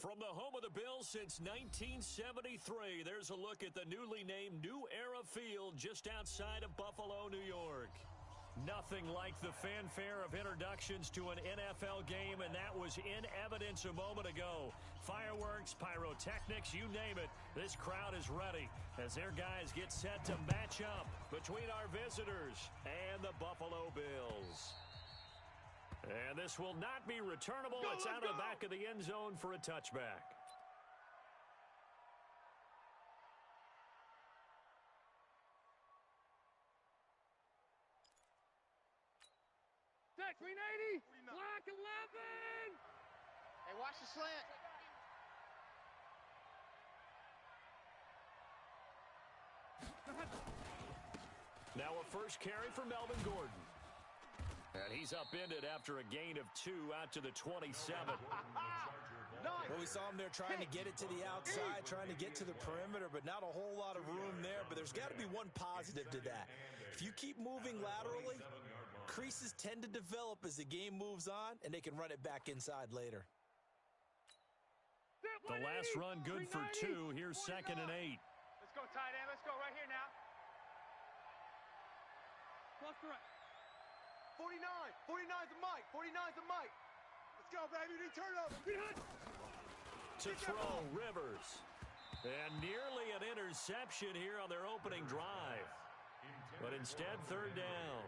From the home of the Bills since 1973, there's a look at the newly named New Era Field just outside of Buffalo, New York. Nothing like the fanfare of introductions to an NFL game, and that was in evidence a moment ago. Fireworks, pyrotechnics, you name it. This crowd is ready as their guys get set to match up between our visitors and the Buffalo Bills. And this will not be returnable. It's out of the back of the end zone for a touchback. Deck 380, block 11. Hey, watch the slant. Now a first carry for Melvin Gordon. And he's upended after a gain of 2 out to the 27. Well, we saw him there trying to get it to the outside, trying to get to the perimeter, but not a whole lot of room there. But there's got to be one positive to that. If you keep moving laterally, creases tend to develop as the game moves on, and they can run it back inside later. The last run good for 2. Here's 2nd and 8. Let's go, tight end. Let's go right here now. Plus the right. 49. 49's the mic. 49's the mic. Let's go, baby. We turn over. To throw, Rivers. And nearly an interception here on their opening drive. But instead, 3rd down.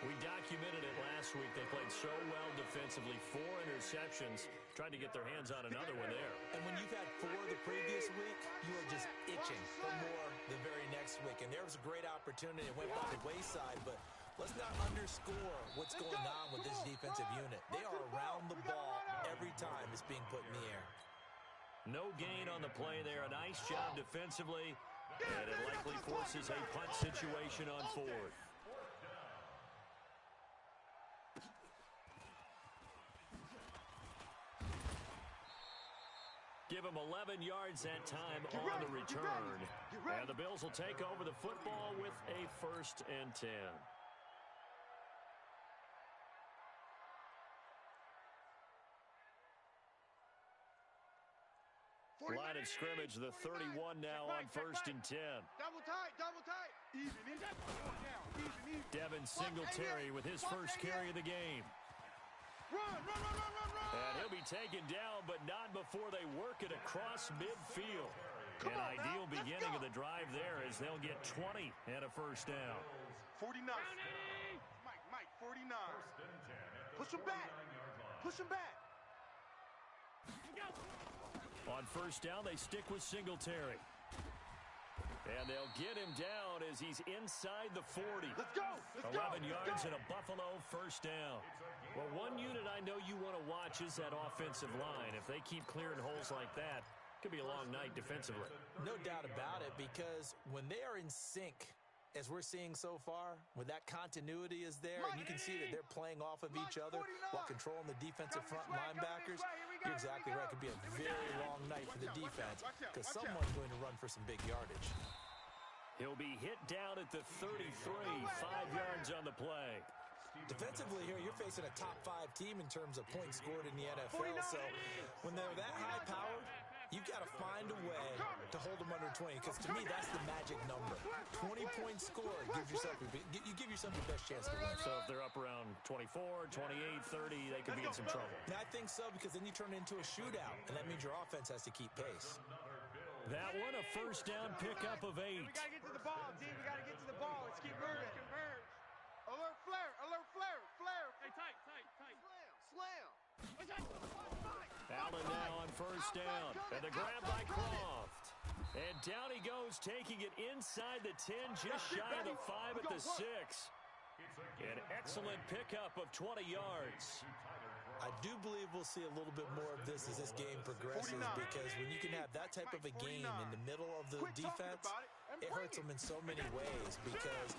We documented it last week. They played so well defensively. 4 interceptions. Tried to get their hands on another one there. And when you've had 4 the previous week, you are just itching for more the very next week. And there was a great opportunity. It went by the wayside, but let's not underscore what's going on with this defensive unit. They are around the ball every time it's being put in the air. No gain on the play there. A nice job defensively. And it likely forces a punt situation on 4th. Give him 11 yards that time on the return. And the Bills will take over the football with a 1st and 10. Line of scrimmage, the 31 now on 1st and 10. Double tight, double tight. Even. Devin Singletary with his first carry of the game. Run. And he'll be taken down, but not before they work it across midfield. An ideal beginning of the drive there as they'll get 20 and a 1st down. 49. Mike, 49. Push him back. On 1st down, they stick with Singletary. And they'll get him down as he's inside the 40. Let's go. 11 yards and a Buffalo 1st down. Well, one unit I know you want to watch is that offensive line. If they keep clearing holes like that, it could be a long night defensively. No doubt about it, because when they are in sync, as we're seeing so far, when that continuity is there, and you can see that they're playing off of each other while controlling the defensive front linebackers, you're exactly right. It could be a very long night for the defense because someone's going to run for some big yardage. He'll be hit down at the 33, 5 yards on the play. Defensively here, you're facing a top 5 team in terms of points scored in the NFL. So when they're that high powered, you've got to find a way to hold them under 20, because to me, that's the magic number. 20 points scored gives yourself you give yourself the best chance to win. So if they're up around 24, 28, 30, they could be in some trouble. And I think so, because then you turn it into a shootout, and that means your offense has to keep pace. That one, a 1st down pickup of 8. We got to get to the ball, D. We got to get to the ball. Let's keep moving. Alert flare. Hey, tight. Slam. Allen now on 1st down. And the grab by Croft. And down he goes, taking it inside the 10, just shy of the 5 at the 6. An excellent pickup of 20 yards. I do believe we'll see a little bit more of this as this game progresses, because when you can have that type of a gain in the middle of the defense, it hurts them in so many ways, because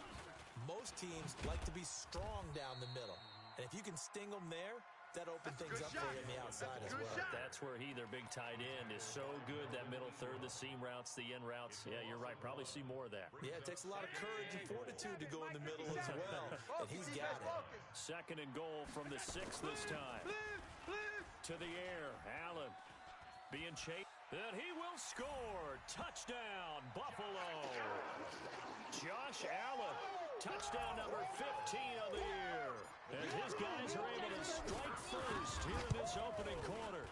most teams like to be strong down the middle. And if you can sting them there, that opens things up for you on the outside as well. That's where their big tight end, is so good, that middle third, the seam routes, the end routes. Yeah, you're right. Probably see more of that. Yeah, it takes a lot of courage and fortitude to go in the middle as well, and he's got it. 2nd and goal from the 6 this time. To the air, Allen. being chased. And he will score. Touchdown, Buffalo. Josh Allen, touchdown number 15 of the year. And his guys are able to strike first here in this opening quarter.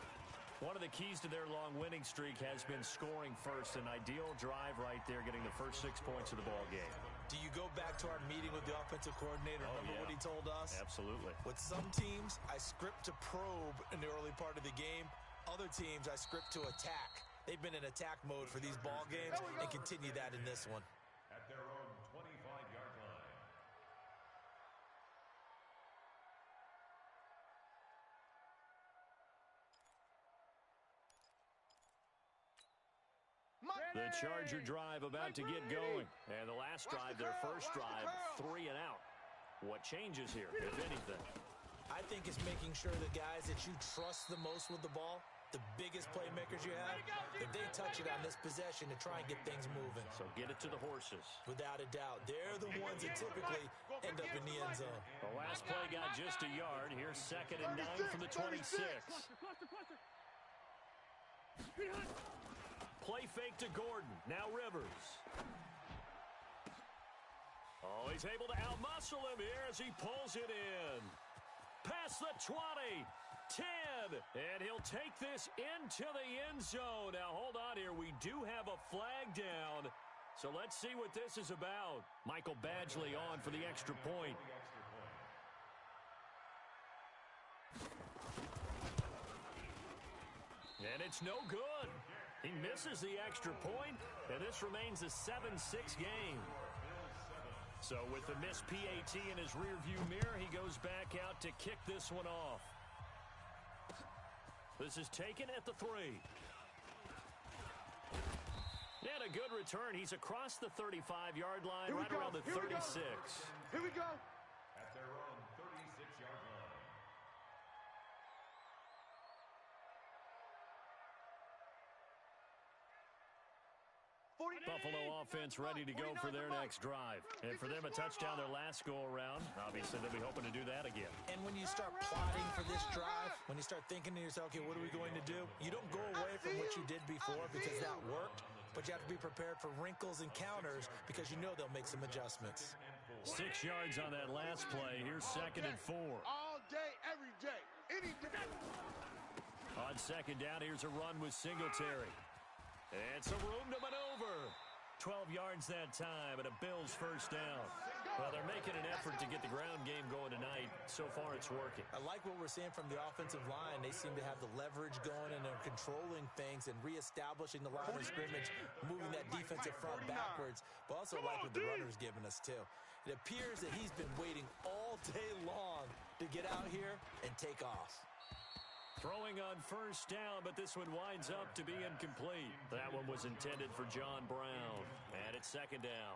One of the keys to their long winning streak has been scoring first. An ideal drive right there, getting the first 6 points of the ball game. Do you go back to our meeting with the offensive coordinator? Remember what he told us? Absolutely. With some teams, I script to probe in the early part of the game. Other teams, I script to attack. They've been in attack mode for these ball games and continue that in this one. At their own 25-yard line. The Charger drive about to get going. And the last drive, their first drive, 3 and out. What changes here, if anything? I think it's making sure the guys that you trust the most with the ball, the biggest playmakers you have, if they touch it on this possession to try and get things moving. So get it to the horses. Without a doubt. They're the ones that typically end up in the end zone. The last play got just a yard. Here's 2nd and 9 from the 26. Play fake to Gordon. Now Rivers. Oh, he's able to outmuscle him here as he pulls it in. Past the 20, 10, and he'll take this into the end zone. Now, hold on here. We do have a flag down, so let's see what this is about. Michael Badgley on for the extra point. And it's no good. He misses the extra point, and this remains a 7-6 game. So with the missed PAT in his rearview mirror, he goes back out to kick this one off. This is taken at the 3. And a good return. He's across the 35-yard line, right around the 36. Here we go. At their own 36-yard line. Buffalo offense ready to go for their next drive. And for them, a touchdown their last go-around. Obviously, they'll be hoping to do that again. And when you start plotting for this drive, when you start thinking to yourself, okay, what are we going to do? You don't go away from what you did before because that worked, but you have to be prepared for wrinkles and counters because you know they'll make some adjustments. 6 yards on that last play. Here's 2nd and 4. All day, every day, any day. On 2nd down, here's a run with Singletary. And some room to maneuver. 12 yards that time, and a Bills first down. Well, they're making an effort to get the ground game going tonight. So far, it's working. I like what we're seeing from the offensive line. They seem to have the leverage going, and they're controlling things and reestablishing the line of scrimmage, moving that defensive front backwards, but also like what the runner's giving us, too. It appears that he's been waiting all day long to get out here and take off. Throwing on first down, but this one winds up to be incomplete. That one was intended for John Brown. And it's 2nd down.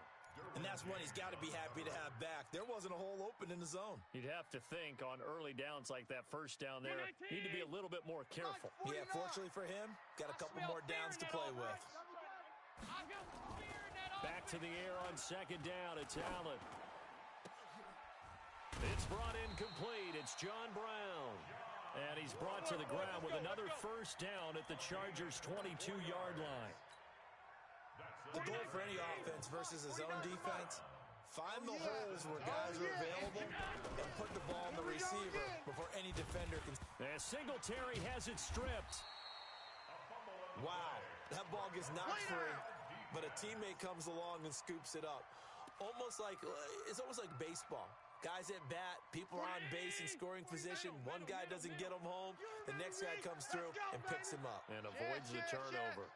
And that's one he's got to be happy to have back. There wasn't a hole open in the zone. You'd have to think on early downs like that first down there, need to be a little bit more careful. Yeah, fortunately for him, got a couple more downs to play with. Back to the air on 2nd down. It's Allen. It's brought in complete. It's John Brown. And he's brought to the ground with another first down at the Chargers' 22-yard line. The goal for any offense versus his own defense, find the holes where guys are available and put the ball in the receiver before any defender can. And Singletary has it stripped. Wow, that ball gets knocked free, but a teammate comes along and scoops it up. It's almost like baseball. Guys at bat, people are on base in scoring position. One guy doesn't get him home. The next guy comes through and picks him up. And avoids the turnover.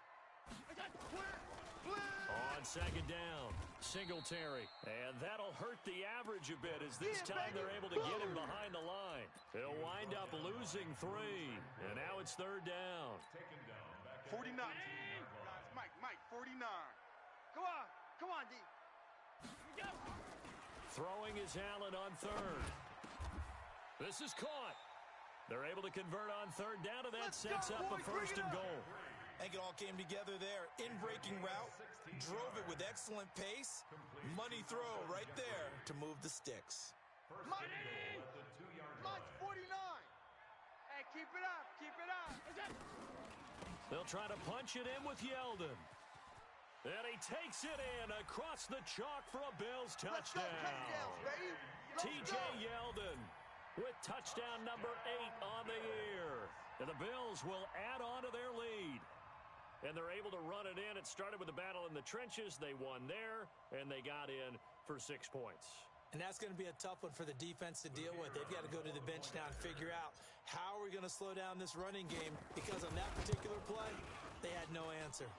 On 2nd down, Singletary. And that'll hurt the average a bit as this time they're able to get him behind the line. He'll wind up losing 3. And now it's 3rd down. 49. Mike, 49. Come on, D. Throwing is Allen on 3rd. This is caught. They're able to convert on 3rd down, and that sets up a 1st and goal. I think it all came together there. In-breaking route, drove it with excellent pace. Money throw right there to move the sticks. Mike, 49. Hey, keep it up. They'll try to punch it in with Yeldon. And he takes it in across the chalk for a Bills touchdown. T.J. Yeldon with touchdown number 8 on the year. And the Bills will add on to their lead. And they're able to run it in. It started with a battle in the trenches. They won there, and they got in for 6 points. And that's going to be a tough one for the defense to deal with. They've got to go to the bench now and figure out how are we going to slow down this running game, because on that particular play, they had no answer.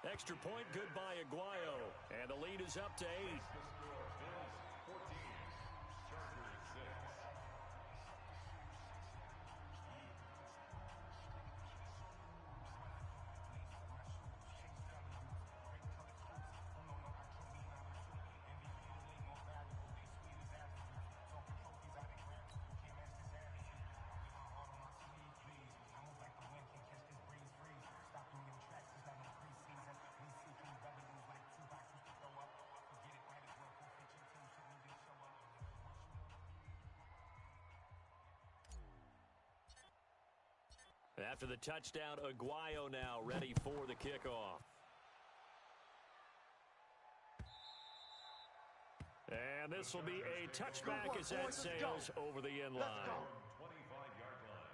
Extra point, good by Aguayo. And the lead is up to 8. After the touchdown, Aguayo now ready for the kickoff. And this will be a touchback as that sails over the end line. 25-yard line.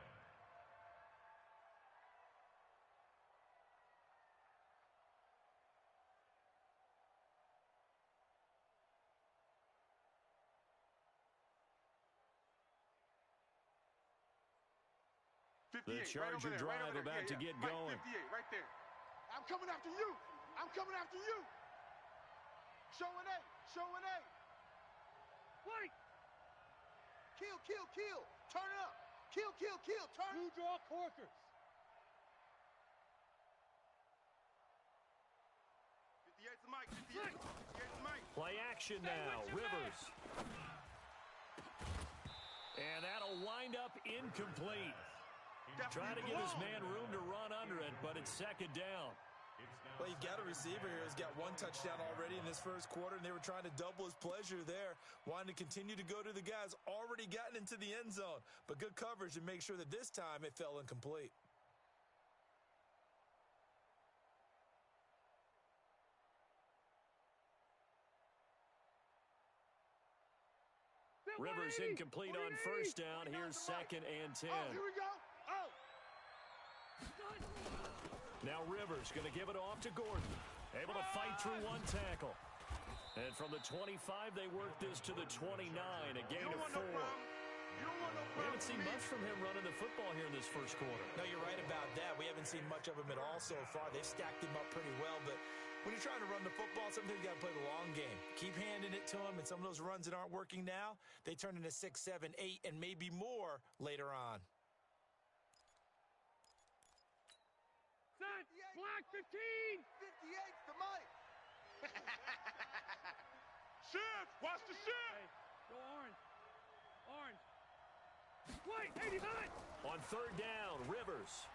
The Charger drive about to get going. 58, right there. I'm coming after you. I'm coming after you. Show an A. Show an A. Wait. Kill, kill, kill. Turn it up. Kill, kill, kill. Turn. Two draw corkers. 58's the mic. 58's the mic. Play action now. Rivers. And that'll wind up incomplete. Trying to give his man room to run under it, but it's second down. Well, you've got a receiver here who's got 1 touchdown already in this first quarter, and they were trying to double his pleasure there, wanting to continue to go to the guys already gotten into the end zone. But good coverage to make sure that this time it fell incomplete. Rivers incomplete on first down. Here's second and 10. Oh, here we go. Oh. Now Rivers going to give it off to Gordon. Able to fight through 1 tackle. And from the 25, they work this to the 29, a gain of 4. We haven't seen much from him running the football here in this first quarter. No, you're right about that. We haven't seen much of him at all so far. They've stacked him up pretty well, but when you're trying to run the football, sometimes you got to play the long game. Keep handing it to him, and some of those runs that aren't working now, they turn into 6, 7, 8, and maybe more later on. Block 15. 58's the mic. Shift. Watch the shift. Hey, go orange. Orange. Wait, 89. On third down, Rivers.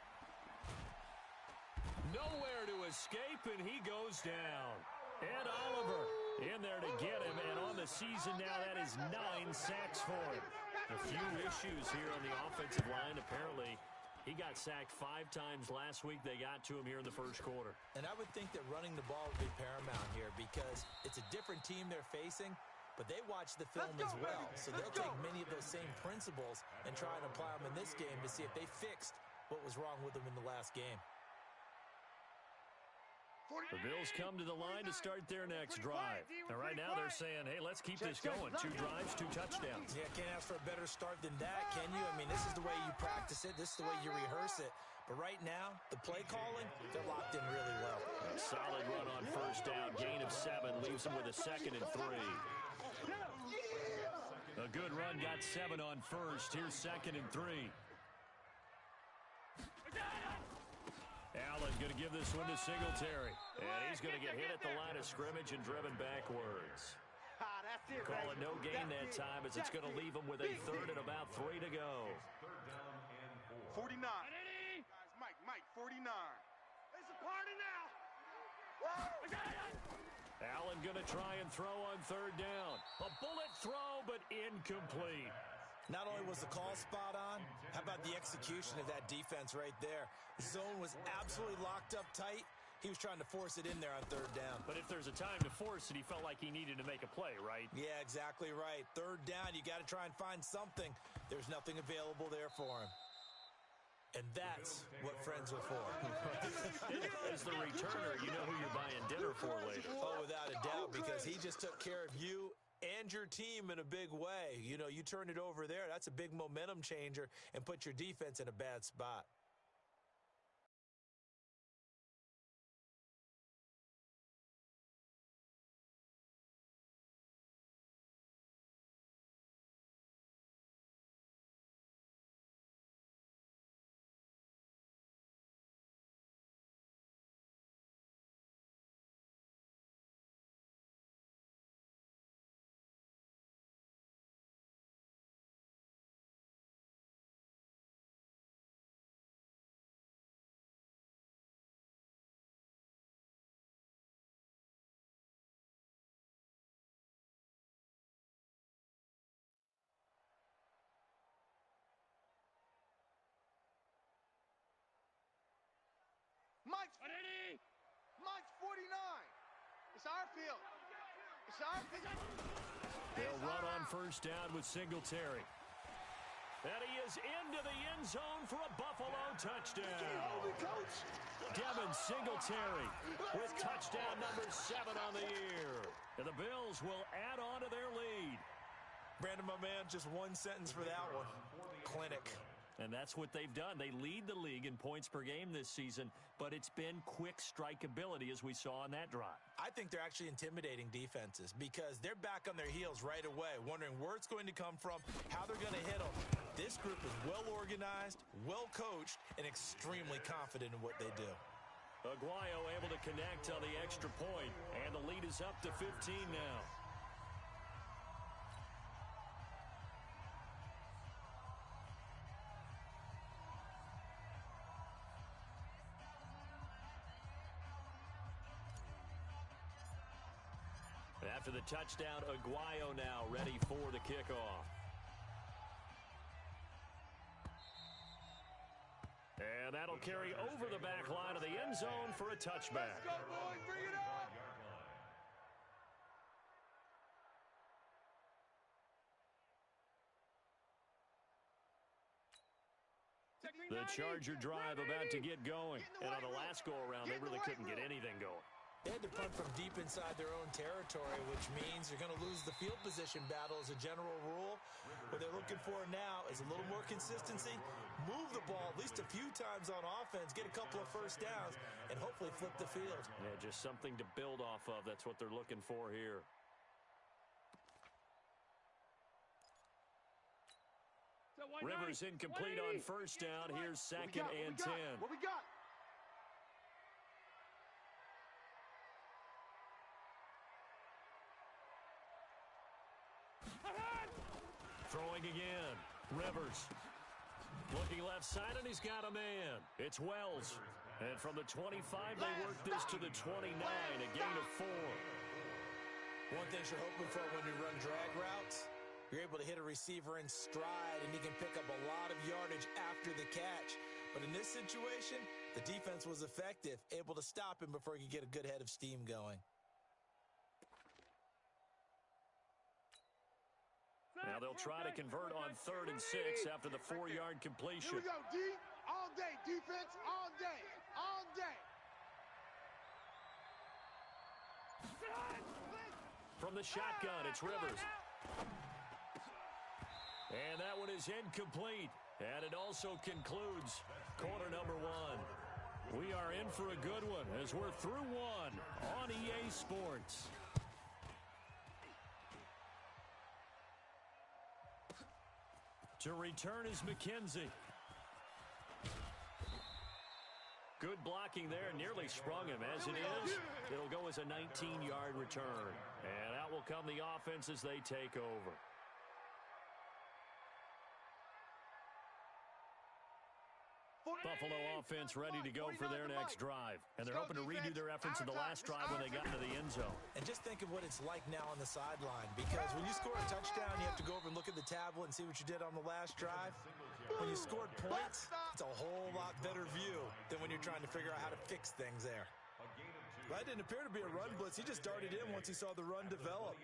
Nowhere to escape, and he goes down. Ed Oliver in there to get him, and on the season now, that is 9 sacks for him. A few issues here on the offensive line. Apparently, he got sacked 5 times last week. They got to him here in the first quarter. And I would think that running the ball would be paramount here because it's a different team they're facing, but they watch the film as well. So they'll take many of those same principles and try and apply them in this game to see if they fixed what was wrong with them in the last game. The Bills come to the line to start their next drive. And right now they're saying, hey, let's keep this going. 2 drives, 2 touchdowns. Yeah, can't ask for a better start than that, can you? I mean, this is the way you practice it. This is the way you rehearse it. But right now, the play calling, they're locked in really well. A solid run on first down. Gain of 7 leaves them with a 2nd and 3. A good run got 7 on first. Here's 2nd and 3. Allen going to give this one to Singletary. And he's going to get hit at the line of scrimmage and driven backwards. That's it, Call it no gain that time as it's going to leave him with a 3rd and about 3 to go. 49. Guys, Mike, 49. It's a party now. Allen going to try and throw on 3rd down. A bullet throw, but incomplete. Not only was the call spot on, how about the execution of that defense right there? The zone was absolutely locked up tight. He was trying to force it in there on third down. But if there's a time to force it, he felt like he needed to make a play, right? Yeah, exactly right. Third down, you got to try and find something. There's nothing available there for him. And that's what friends are for. As the returner, you know who you're buying dinner for later. Oh, without a doubt, because he just took care of you and your team in a big way. You know, you turn it over there, that's a big momentum changer and put your defense in a bad spot. Mike's 49. It's our field. It's our field. They'll run on first down with Singletary. And he is into the end zone for a Buffalo touchdown. Devin Singletary with touchdown number 7 on the year. And the Bills will add on to their lead. Brandon, my man, just one sentence for that one. Clinic. And that's what they've done. They lead the league in points per game this season, but it's been quick strike ability as we saw on that drive. I think they're actually intimidating defenses because they're back on their heels right away, wondering where it's going to come from, how they're going to hit them. This group is well organized, well coached, and extremely confident in what they do. Aguayo able to connect on the extra point, and the lead is up to 15 now. After the touchdown, Aguayo now ready for the kickoff. And that'll carry over the back line of the end zone for a touchback. Let's go, boys. Bring it up. The Charger drive about to get going. And on the last go-around, they really couldn't get anything going. They had to punt from deep inside their own territory, which means you're going to lose the field position battle as a general rule. What they're looking for now is a little more consistency, move the ball at least a few times on offense, get a couple of first downs, and hopefully flip the field. Yeah, just something to build off of. That's what they're looking for here. Rivers incomplete on first down. Here's second and 10. What we got? Throwing again. Rivers. Looking left side, and he's got a man. It's Wells. And from the 25, they work this to the 29, a gain of 4. One thing you're hoping for when you run drag routes, you're able to hit a receiver in stride, and he can pick up a lot of yardage after the catch. But in this situation, the defense was effective, able to stop him before he could get a good head of steam going. Now they'll try to convert on 3rd and 6 after the 4-yard completion. Here we go, D. All day, defense, all day, all day. From the shotgun, it's Rivers. And that one is incomplete. And it also concludes quarter number 1. We are in for a good one as we're through one on EA Sports. To return is McKenzie. Good blocking there, nearly sprung him. As it is, it'll go as a 19-yard return. And out will come the offense as they take over. Buffalo offense ready to go for their next drive. And they're hoping to redo their efforts in the last drive when they got into the end zone. And just think of what it's like now on the sideline, because when you score a touchdown, you have to go over and look at the tablet and see what you did on the last drive. When you scored points, it's a whole lot better view than when you're trying to figure out how to fix things there. That didn't appear to be a run blitz. He just darted in once he saw the run develop.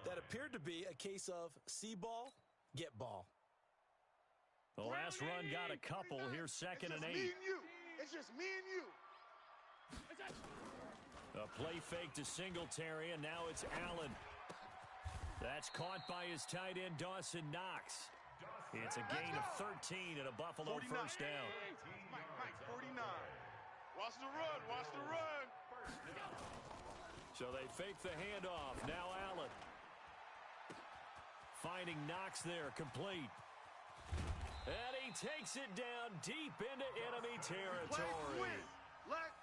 That appeared to be a case of see ball, get ball. The last run got a couple. Here's second and 8. It's just me and you. A play fake to Singletary, and now it's Allen. That's caught by his tight end, Dawson Knox. It's a gain of 13 and a Buffalo 49. first down. Mike, 49. Watch the run, watch the run. So they fake the handoff. Now Allen. Finding Knox there, complete. And he takes it down deep into enemy territory.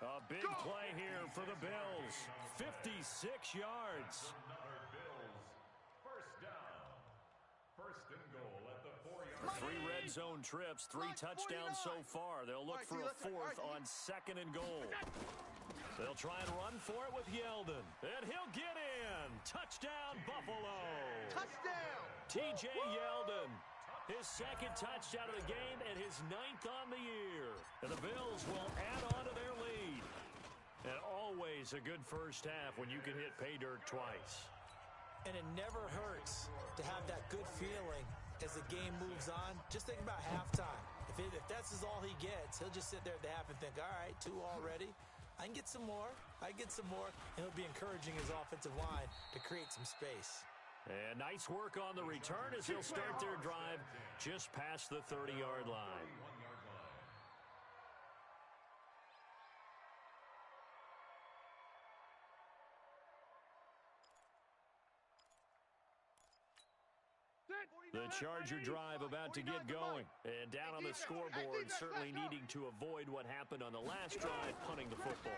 A big play here for the Bills. 56 yards. Another Bills first down. First and goal at the 4-yard line. 3 red zone trips, 3 touchdowns so far. They'll look for a 4th on second and goal. They'll try and run for it with Yeldon. And he'll get in. Touchdown, Buffalo. Touchdown. T.J. Yeldon. His second touchdown of the game and his 9th on the year. And the Bills will add on to their lead. And always a good first half when you can hit pay dirt twice. And it never hurts to have that good feeling as the game moves on. Just think about halftime. If that's all he gets, he'll just sit there at the half and think, all right, 2 already. I can get some more. I can get some more. And he'll be encouraging his offensive line to create some space. And nice work on the return as they'll start their drive just past the 30-yard line. The Charger drive about to get going. And down on the scoreboard, certainly needing to avoid what happened on the last drive, punting the football.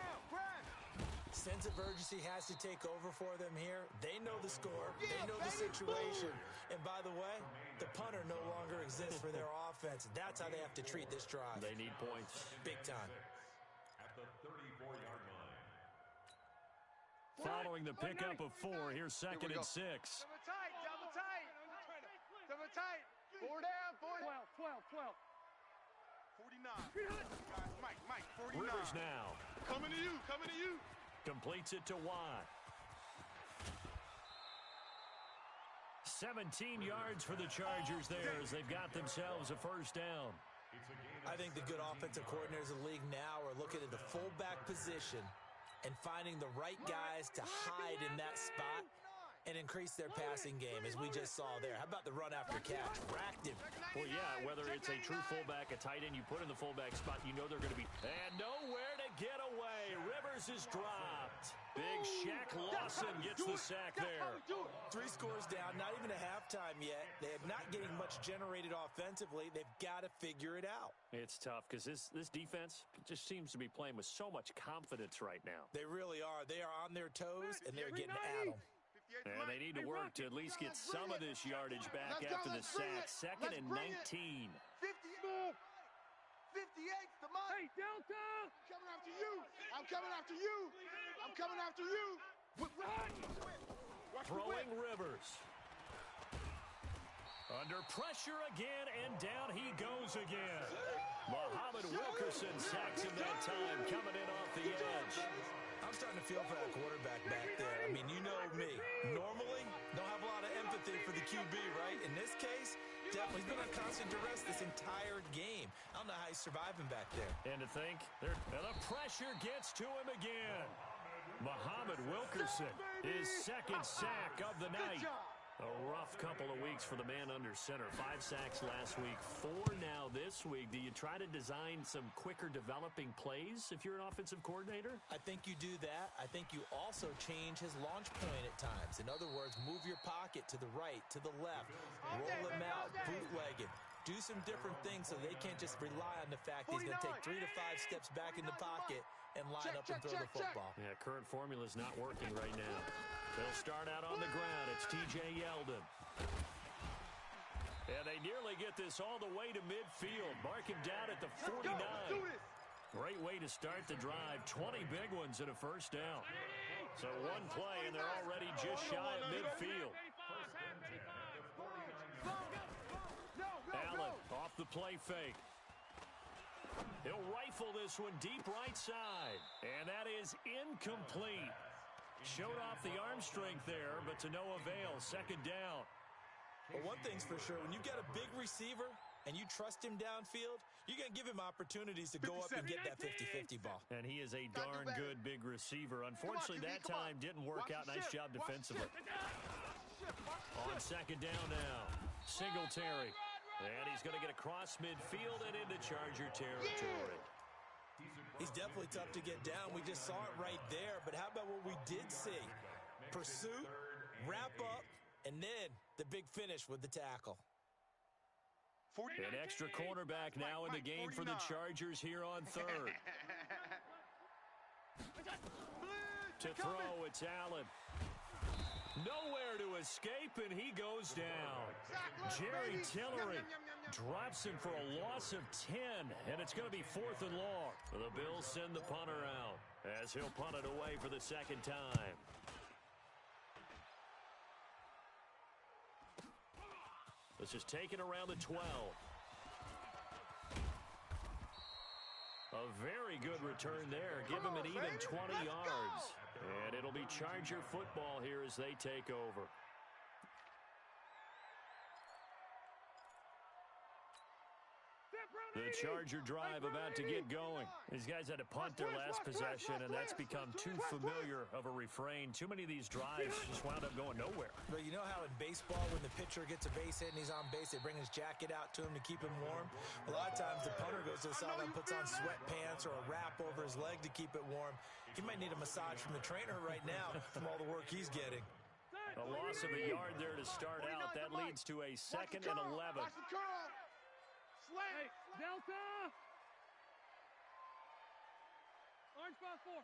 Sense of urgency has to take over for them here. They know the score. They know the situation. And by the way, the punter no longer exists for their offense. That's how they have to treat this drive. They need points. Big time. At the 34-yard line. Following the pickup of 4, here's second and 6. Double tight, double tight. Double tight. 4 down, 4 down. 12. 49. Guys, Mike, 49. Rivers now. Coming to you, coming to you. Completes it to Watt. 17 yards for the Chargers there as they've got themselves a first down. I think the good offensive coordinators in the league now are looking at the fullback position and finding the right guys to hide in that spot and increase their passing game, as we just saw there. How about the run after catch? Racked him. Well, yeah, whether it's a true fullback, a tight end you put in the fullback spot, you know they're going to be. And nowhere to get away. Rivers is dropped. Big Shaq Lawson gets the sack there. 3 scores down, not even a halftime yet. They are not getting much generated offensively. They've got to figure it out. It's tough because this defense just seems to be playing with so much confidence right now. They really are. They are on their toes, and they're getting at them. And they need to work to at least get some of this yardage back after the sack. Second and 19. 58 to Mike. Hey, Delta! Coming after you. I'm coming after you. I'm coming after you. Throwing Rivers. Under pressure again, and down he goes again. Muhammad Wilkerson sacks him that time, coming in off the edge. I'm starting to feel for that quarterback back there. I mean, you know me. Normally, don't have a lot of empathy for the QB, right? In this case, definitely he's been on constant duress this entire game. I don't know how he's surviving back there. And to think, the pressure gets to him again. Muhammad Wilkerson, his second sack of the night. A rough couple of weeks for the man under center. 5 sacks last week, 4 now this week. Do you try to design some quicker developing plays if you're an offensive coordinator? I think you do that. I think you also change his launch point at times. In other words, move your pocket to the right, to the left, roll him out, bootleg him. Do some different things so they can't just rely on the fact that he's going to take 3 to 5 steps back in the pocket and line up and throw the football. Yeah, current formula's not working right now. They'll start out on the ground. It's T.J. Yeldon. And they nearly get this all the way to midfield. Mark him down at the 49. Great way to start the drive. 20 big ones and a first down. So one play, and they're already just shy of midfield. Allen off the play fake. He'll rifle this one deep right side. And that is incomplete. Showed off the arm strength there, but to no avail. Second down. Well, one thing's for sure. When you've got a big receiver and you trust him downfield, you're going to give him opportunities to go up and get that 50-50 ball. And he is a darn good big receiver. Unfortunately, that time didn't work out. Nice job defensively. On second down now, Singletary. And he's going to get across midfield and into Charger territory. He's definitely tough to get down. We just saw it right there. But how about what we did see? Pursuit, wrap up, and then the big finish with the tackle. An extra cornerback now in the game for the Chargers here on third. To throw, it's Allen. Nowhere to escape, and he goes down. Jerry Tillery drops him for a loss of 10, and it's going to be 4th and long. The Bills send the punter out as he'll punt it away for the second time. This is taken around the 12. A very good return there. Give him an even 20 yards. And it'll be Charger football here as they take over. The Charger drive about to get going. These guys had to punt their last possession, and that's become too familiar of a refrain. Too many of these drives just wound up going nowhere. But you know how in baseball, when the pitcher gets a base hit and he's on base, they bring his jacket out to him to keep him warm? A lot of times the punter goes to the sideline, puts on sweatpants or a wrap over his leg to keep it warm. He might need a massage from the trainer right now from all the work he's getting. A loss of a yard there to start out. That leads to a 2nd and 11. Hey, Delta! Orange spot 4.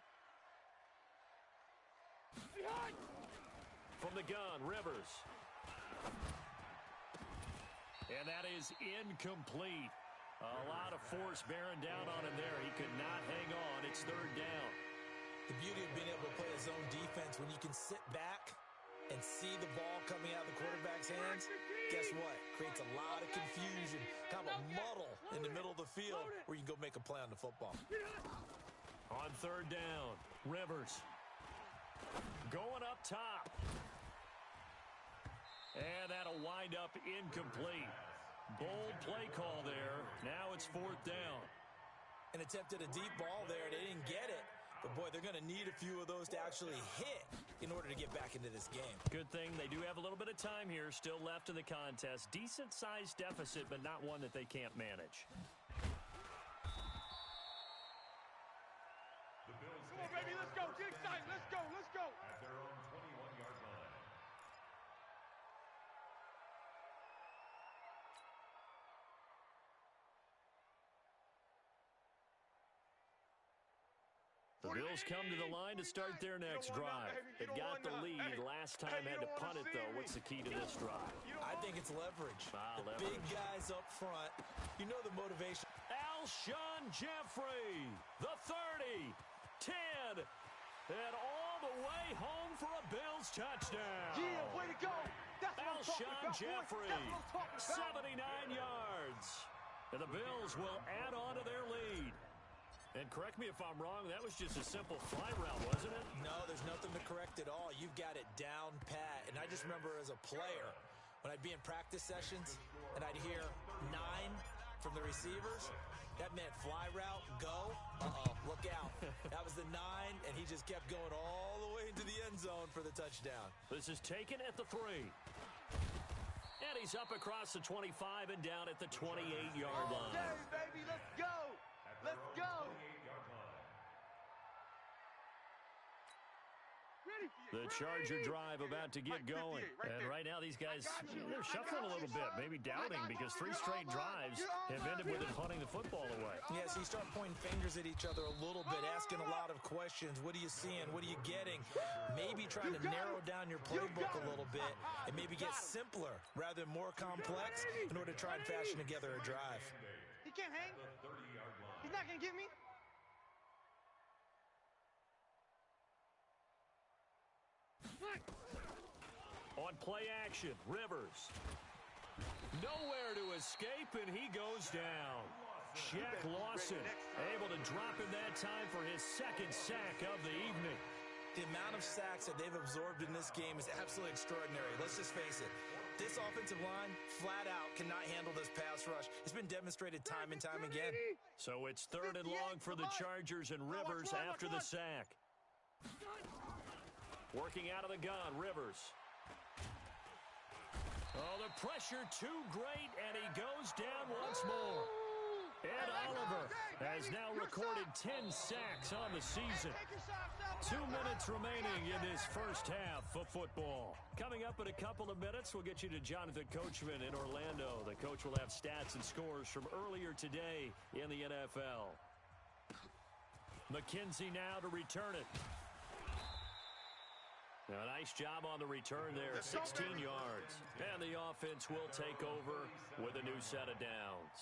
Behind! From the gun, Rivers. And that is incomplete. A lot of force bearing down on him there. He could not hang on. It's 3rd down. The beauty of being able to play a zone defense, when you can sit back and see the ball coming out of the quarterback's hands, guess what? Creates a lot of confusion, kind of a muddle in the middle of the field where you can go make a play on the football. On 3rd down, Rivers going up top. And that'll wind up incomplete. Bold play call there. Now it's 4th down. And attempted a deep ball there. They didn't get it. But, boy, they're going to need a few of those to actually hit in order to get back into this game. Good thing they do have a little bit of time here still left in the contest. Decent-sized deficit, but not one that they can't manage. Come on, baby, let's go. Get excited. Let's go. Let's go. At their own 21-yard line. The Bills come to the line to start their next drive. They've got the lead. Last time had to punt it, though. What's the key to this drive? I think it's leverage. Leverage. Big guys up front. You know the motivation. Alshon Jeffrey, the 30, 10, and all the way home for a Bills touchdown. Yeah, way to go. That's what I'm talking Alshon about, Jeffrey, boy. That's what I'm talking about. 79 yards. And the Bills will add on to their lead. And correct me if I'm wrong, that was just a simple fly route, wasn't it? No, there's nothing to correct at all. You've got it down pat. And I just remember as a player, when I'd be in practice sessions and I'd hear 9 from the receivers, that meant fly route, go. Look out. That was the 9, and he just kept going all the way into the end zone for the touchdown. This is taken at the 3. And he's up across the 25 and down at the 28-yard line. Okay, baby, let's go. Let's go. The Charger drive about to get going. And right now these guys, they're shuffling a little bit, maybe doubting, because 3 straight drives have ended with them punting the football away. Yeah, so you start pointing fingers at each other a little bit, asking a lot of questions. What are you seeing? What are you getting? Maybe trying to narrow down your playbook a little bit and maybe get simpler rather than more complex in order to try and fashion together a drive. He can't hang. He's not going to get me. On play action, Rivers. Nowhere to escape, and he goes down. Shaq Lawson able to drop him that time for his 2nd sack of the evening. The amount of sacks that they've absorbed in this game is absolutely extraordinary. Let's just face it. This offensive line, flat out, cannot handle this pass rush. It's been demonstrated time and time again. So it's 3rd and long for the Chargers, and Rivers after the sack. Working out of the gun, Rivers. Oh, the pressure too great, and he goes down once more. Ed Oliver has now recorded 10 sacks on the season. 2 minutes remaining in this first half of football. Coming up in a couple of minutes, we'll get you to Jonathan Coachman in Orlando. The coach will have stats and scores from earlier today in the NFL. McKenzie now to return it. A nice job on the return there, 16 yards. And the offense will take over with a new set of downs.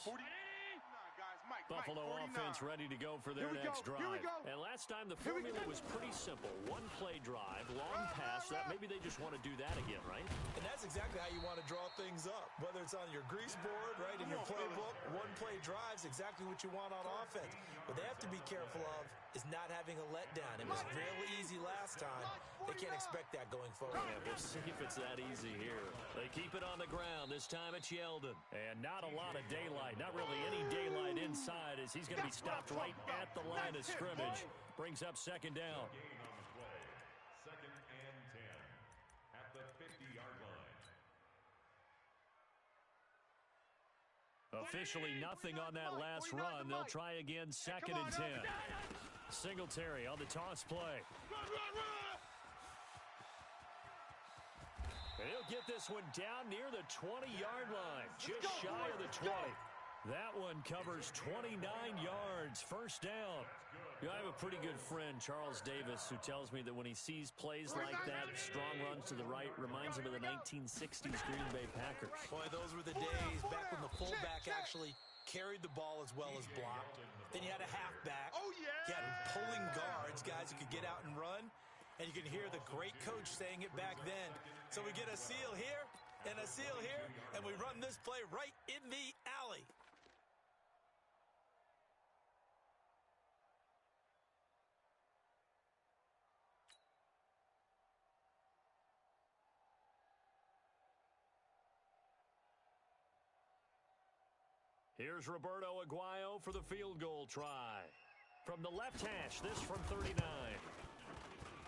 Buffalo offense ready to go for their next drive. And last time the formula was pretty simple. 1 play drive, long pass. That maybe they just want to do that again, right? And that's exactly how you want to draw things up. Whether it's on your grease board, right, in your playbook, 1 play drive's exactly what you want on offense. What they have to be careful of is not having a letdown. It was real easy last time. They can't expect that going forward. Yeah, we'll see if it's that easy here. They keep it on the ground. This time it's Yeldon. And not a lot of daylight. Not really any daylight inside, as he's going to be stopped right at the line of scrimmage. Brings up 2nd down. Gain on the play. 2nd and 10 at the 50-yard line. Officially nothing on that last run. They'll try again, 2nd and 10. Singletary on the toss play. And he'll get this one down near the 20-yard line, just shy of the 20. That one covers 29 yards, 1st down. I have a pretty good friend, Charles Davis, who tells me that when he sees plays like that, strong runs to the right, reminds him of the 1960s Green Bay Packers. Boy, those were the days back when the fullback actually carried the ball as well as blocked. Then you had a halfback. You had pulling guards, guys who could get out and run. And you can hear the great coach saying it back then. So we get a seal here and a seal here, and we run this play right in the alley. Here's Roberto Aguayo for the field goal try. From the left hash, this from 39.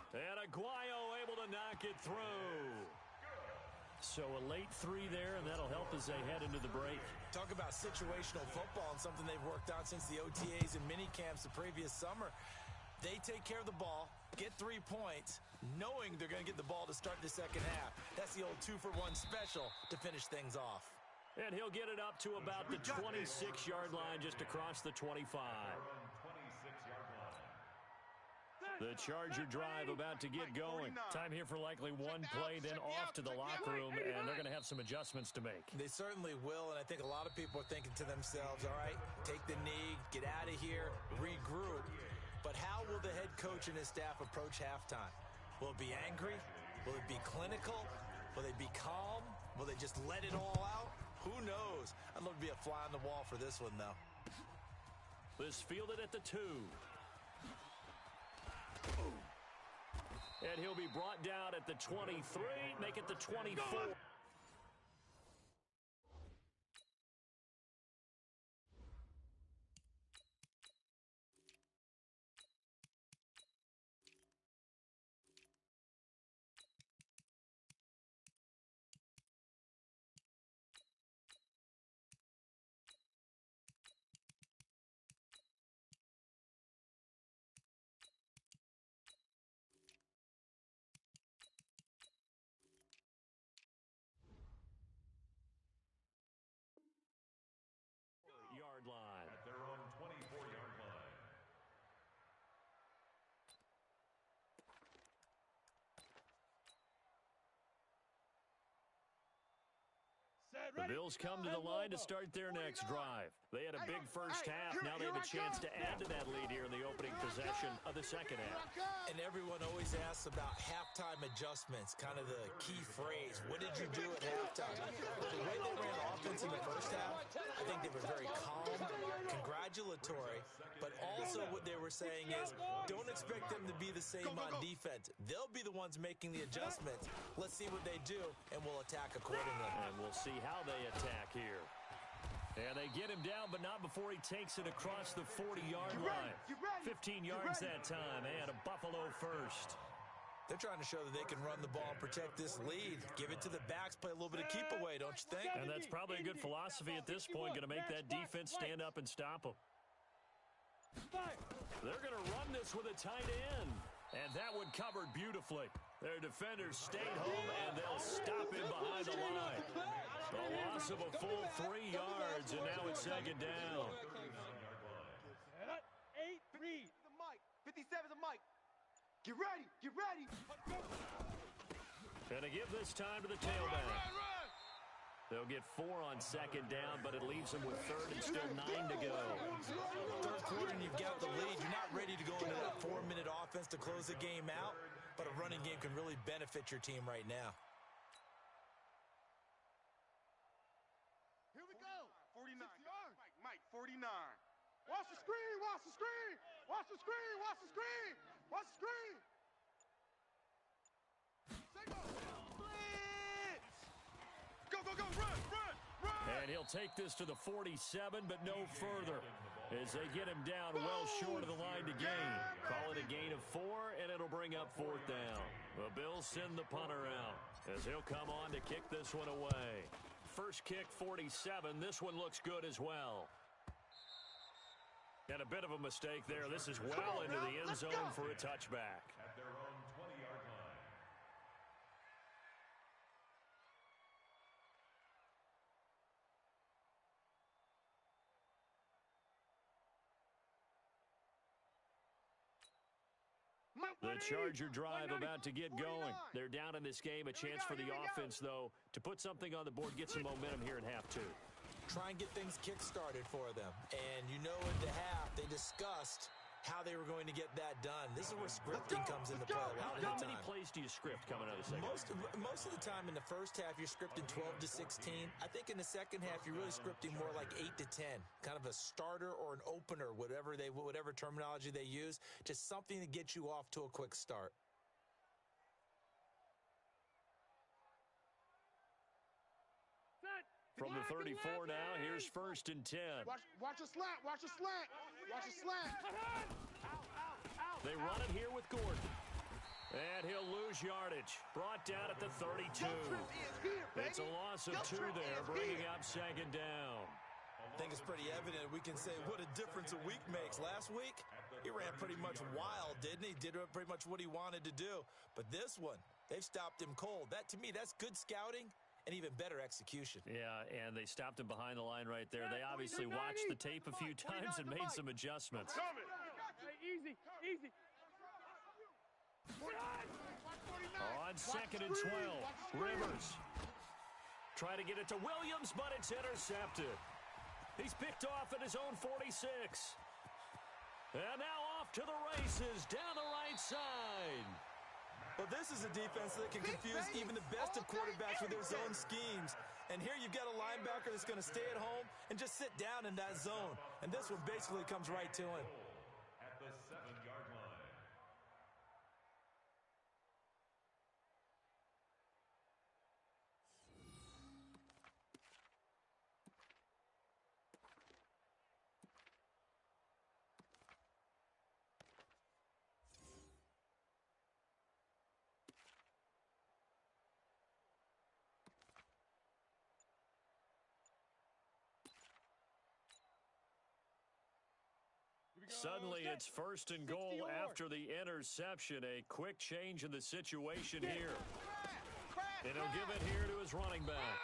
And Aguayo able to knock it through. So a late 3 there, and that'll help as they head into the break. Talk about situational football and something they've worked out since the OTAs and mini camps the previous summer. They take care of the ball, get 3 points, knowing they're going to get the ball to start the second half. That's the old 2-for-1 special to finish things off. And he'll get it up to about the 26-yard line, just across the 25. The Charger drive about to get going. Time here for likely 1 play, then off to the locker room, and they're going to have some adjustments to make. They certainly will, and I think a lot of people are thinking to themselves, all right, take the knee, get out of here, regroup. But how will the head coach and his staff approach halftime? Will it be angry? Will it be clinical? Will they be calm? Will they just let it all out? Who knows? I'd love to be a fly on the wall for this one, though. This fielded at the 2. And he'll be brought down at the 23, make it the 24. The Bills come to the line to start their next drive. They had a big first half. Now they have a chance to add to that lead here in the opening possession of the second half. And everyone always asks about halftime adjustments, kind of the key phrase. What did you do at halftime? The way they ran offense in the first half, I think they were very calm, congratulatory, but also what they were saying is don't expect them to be the same on defense. They'll be the ones making the adjustments. Let's see what they do, and we'll attack accordingly. And we'll see how they attack here. And they get him down, but not before he takes it across the 40-yard line. 15 yards that time, and a Buffalo first. They're trying to show that they can run the ball and protect this lead. Give it to the backs, play a little bit of keep away, don't you think? And that's probably a good philosophy at this point, going to make that defense stand up and stop them. They're going to run this with a tight end. And that one covered beautifully. Their defenders stayed home, and they'll stop him behind the line. The loss of a full 3 yards, and now it's second down. 8-3. 57's a mic. Get ready, get ready. And to give this time to the tailback. They'll get 4 on second down, but it leaves them with third and still 9 to go. Third quarter and you've got the lead. You're not ready to go into that 4-minute offense to close the game out, but a running game can really benefit your team right now. Here we go. 49. Mike, 49. Watch the screen, watch the screen. Watch the screen, watch the screen. Watch the screen. Go, run. And he'll take this to the 47, but no further, as they get him down well short of the line to gain. Call it a gain of 4, and it'll bring up 4th down. The Bills send the punter out, as he'll come on to kick this one away. First kick, 47. This one looks good as well. And a bit of a mistake there. This is well into the end zone for a touchback. At their own 20-yard line. The Charger drive about to get going. They're down in this game. A chance for the offense, though, to put something on the board, get some momentum here in half 2. Try and get things kick-started for them. And you know in the half, they discussed how they were going to get that done. This is where scripting comes into play a lot of the time. How many plays do you script coming out of the second? Most of the time in the first half, you're scripting 12 to 16. I think in the second half, you're really scripting more like 8 to 10. Kind of a starter or an opener, whatever terminology they use. Just something to get you off to a quick start. From the 34 now, here's 1st and 10. Watch a slant, watch a slant. Watch a slant. They run it here with Gordon. And he'll lose yardage. Brought down at the 32. It's a loss of 2 there, bringing up second down. I think it's pretty evident we can say what a difference a week makes. Last week, he ran pretty much wild, didn't he? Did pretty much what he wanted to do. But this one, they've stopped him cold. That, to me, that's good scouting and even better execution. Yeah, and they stopped him behind the line right there. They obviously watched the tape a few times and made some adjustments. Easy. On 2nd and 12, Rivers. Try to get it to Williams, but it's intercepted. He's picked off at his own 46. And now off to the races down the right side. Well, this is a defense that can confuse even the best of quarterbacks with their zone schemes. And here you've got a linebacker that's going to stay at home and just sit down in that zone. And this one basically comes right to him. At the 7-yard line. Suddenly, it's 1st and goal after the interception. A quick change in the situation here. And he'll give it here to his running back.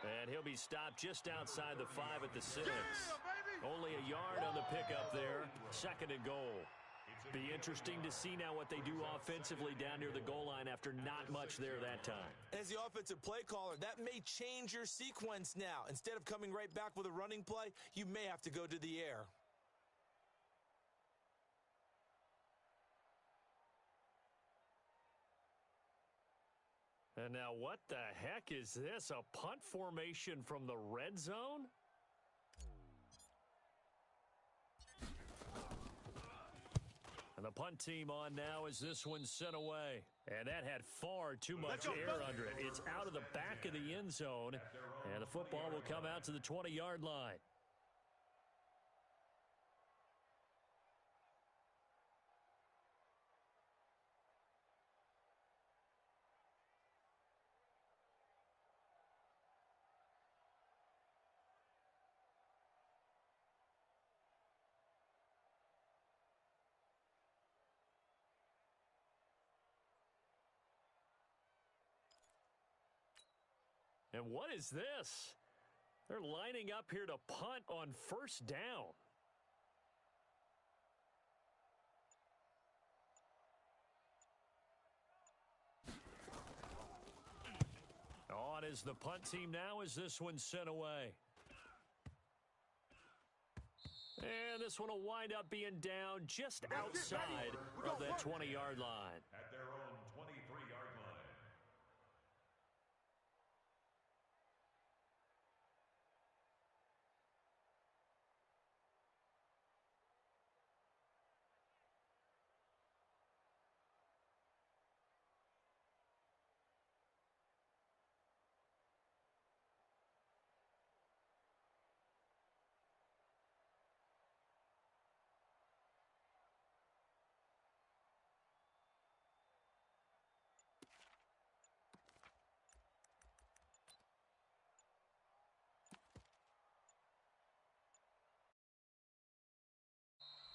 And he'll be stopped just outside the 5 at the 6. Only a yard on the pickup there. 2nd and goal. Be interesting to see now what they do offensively down near the goal line after not much there that time. As the offensive play caller, that may change your sequence now. Instead of coming right back with a running play, you may have to go to the air. And now what the heck is this? A punt formation from the red zone? And the punt team on now as this one's sent away. And that had far too much air under it. It's out of the back of the end zone. And the football will come out to the 20-yard line. And what is this? They're lining up here to punt on first down. On is the punt team now as this one's sent away. And this one will wind up being down just outside of that 20-yard line. At their own 23-yard line.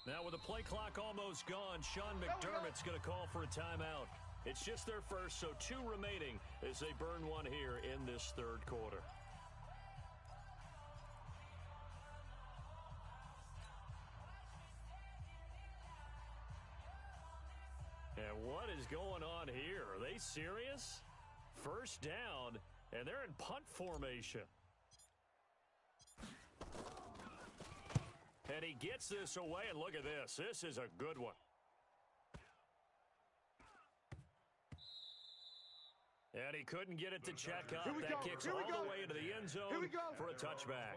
Now with the play clock almost gone, Sean McDermott's going to call for a timeout. It's just their first, so 2 remaining as they burn one here in this third quarter. And what is going on here? Are they serious? First down, and they're in punt formation. And he gets this away, and look at this. This is a good one. And he couldn't get it to check up. That kicks all the way into the end zone for a touchback.